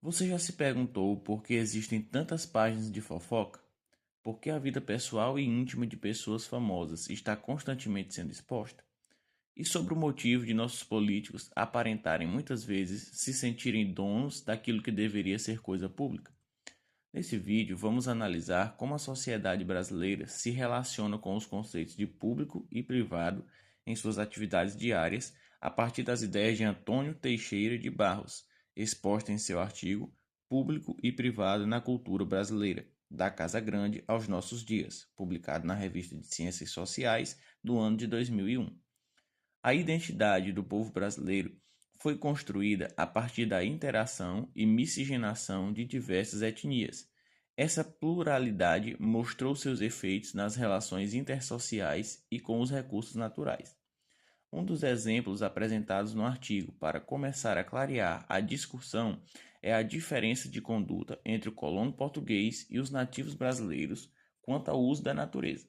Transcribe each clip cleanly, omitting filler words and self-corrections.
Você já se perguntou por que existem tantas páginas de fofoca? Por que a vida pessoal e íntima de pessoas famosas está constantemente sendo exposta? E sobre o motivo de nossos políticos aparentarem muitas vezes se sentirem donos daquilo que deveria ser coisa pública? Nesse vídeo, vamos analisar como a sociedade brasileira se relaciona com os conceitos de público e privado em suas atividades diárias a partir das ideias de Antônio Teixeira de Barros, exposta em seu artigo Público e Privado na Cultura Brasileira, da Casa Grande aos Nossos Dias, publicado na Revista de Ciências Sociais do ano de 2001. A identidade do povo brasileiro foi construída a partir da interação e miscigenação de diversas etnias. Essa pluralidade mostrou seus efeitos nas relações intersociais e com os recursos naturais. Um dos exemplos apresentados no artigo para começar a clarear a discussão é a diferença de conduta entre o colono português e os nativos brasileiros quanto ao uso da natureza.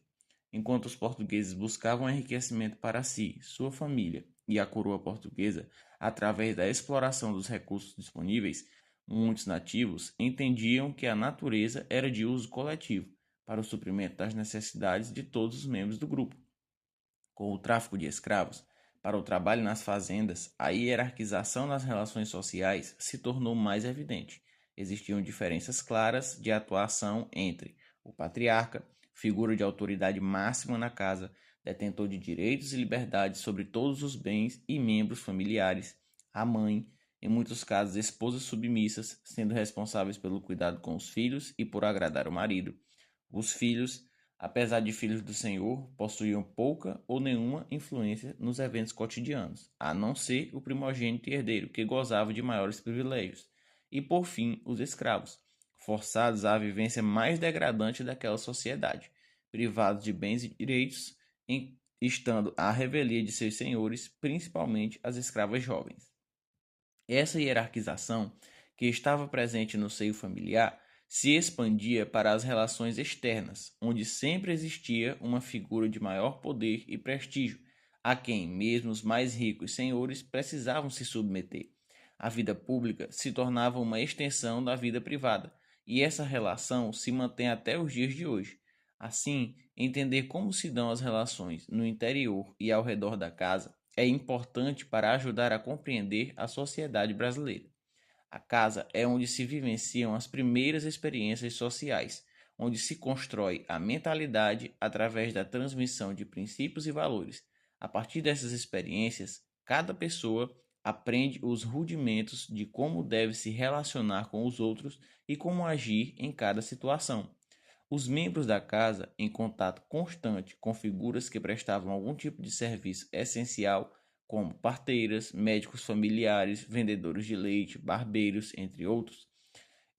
Enquanto os portugueses buscavam enriquecimento para si, sua família e a coroa portuguesa através da exploração dos recursos disponíveis, muitos nativos entendiam que a natureza era de uso coletivo para o suprimento das necessidades de todos os membros do grupo. Com o tráfico de escravos, para o trabalho nas fazendas, a hierarquização nas relações sociais se tornou mais evidente. Existiam diferenças claras de atuação entre o patriarca, figura de autoridade máxima na casa, detentor de direitos e liberdades sobre todos os bens e membros familiares, a mãe, em muitos casos esposas submissas, sendo responsáveis pelo cuidado com os filhos e por agradar o marido, os filhos, apesar de filhos do Senhor, possuíam pouca ou nenhuma influência nos eventos cotidianos, a não ser o primogênito e herdeiro, que gozava de maiores privilégios. E, por fim, os escravos, forçados à vivência mais degradante daquela sociedade, privados de bens e direitos, estando à revelia de seus senhores, principalmente as escravas jovens. Essa hierarquização, que estava presente no seio familiar, se expandia para as relações externas, onde sempre existia uma figura de maior poder e prestígio, a quem mesmo os mais ricos senhores precisavam se submeter. A vida pública se tornava uma extensão da vida privada, e essa relação se mantém até os dias de hoje. Assim, entender como se dão as relações no interior e ao redor da casa é importante para ajudar a compreender a sociedade brasileira. A casa é onde se vivenciam as primeiras experiências sociais, onde se constrói a mentalidade através da transmissão de princípios e valores. A partir dessas experiências, cada pessoa aprende os rudimentos de como deve se relacionar com os outros e como agir em cada situação. Os membros da casa, em contato constante com figuras que prestavam algum tipo de serviço essencial, como parteiras, médicos familiares, vendedores de leite, barbeiros, entre outros,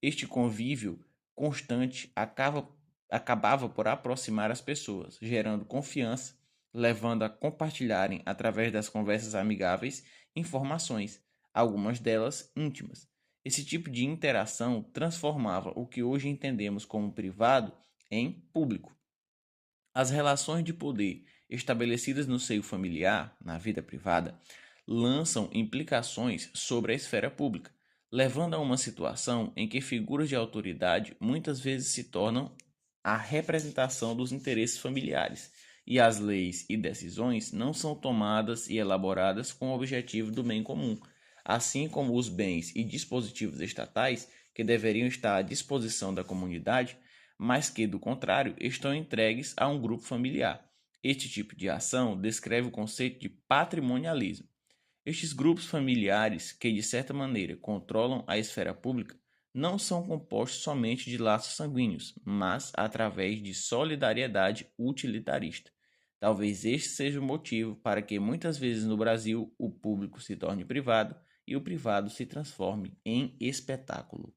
este convívio constante acabava por aproximar as pessoas, gerando confiança, levando a compartilharem, através das conversas amigáveis, informações, algumas delas íntimas. Esse tipo de interação transformava o que hoje entendemos como privado em público. As relações de poder estabelecidas no seio familiar, na vida privada, lançam implicações sobre a esfera pública, levando a uma situação em que figuras de autoridade muitas vezes se tornam a representação dos interesses familiares, e as leis e decisões não são tomadas e elaboradas com o objetivo do bem comum, assim como os bens e dispositivos estatais que deveriam estar à disposição da comunidade, mas que, do contrário, estão entregues a um grupo familiar. Este tipo de ação descreve o conceito de patrimonialismo. Estes grupos familiares, que de certa maneira controlam a esfera pública, não são compostos somente de laços sanguíneos, mas através de solidariedade utilitarista. Talvez este seja o motivo para que muitas vezes no Brasil o público se torne privado e o privado se transforme em espetáculo.